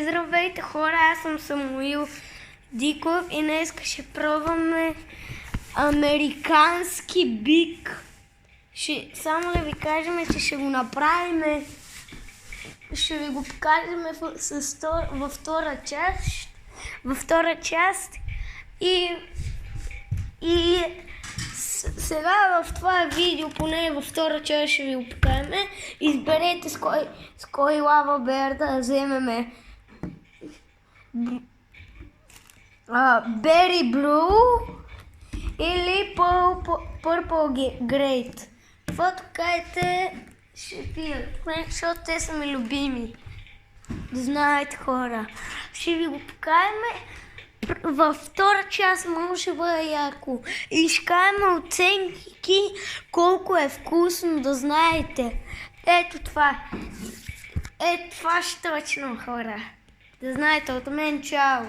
Здравейте хора, аз съм Самуил Диков и днес ще пробваме американски бик. Само да ви кажем, че ще го направим, ще ви го покажем във втора част и сега в това видео, поне във втора част ще ви го покажем. Изберете с кой лава беар да вземем. Berry Blue или Purple Great. Каквото кажете, ще пия, защото те са ми любими. Да знаете хора. Ще ви го покажем. Във втора част може да бъде яко. И ще кажем оценки колко е вкусно, да знаете. Ето това. Ето това ще точно хора. Да знаете, от мен чао.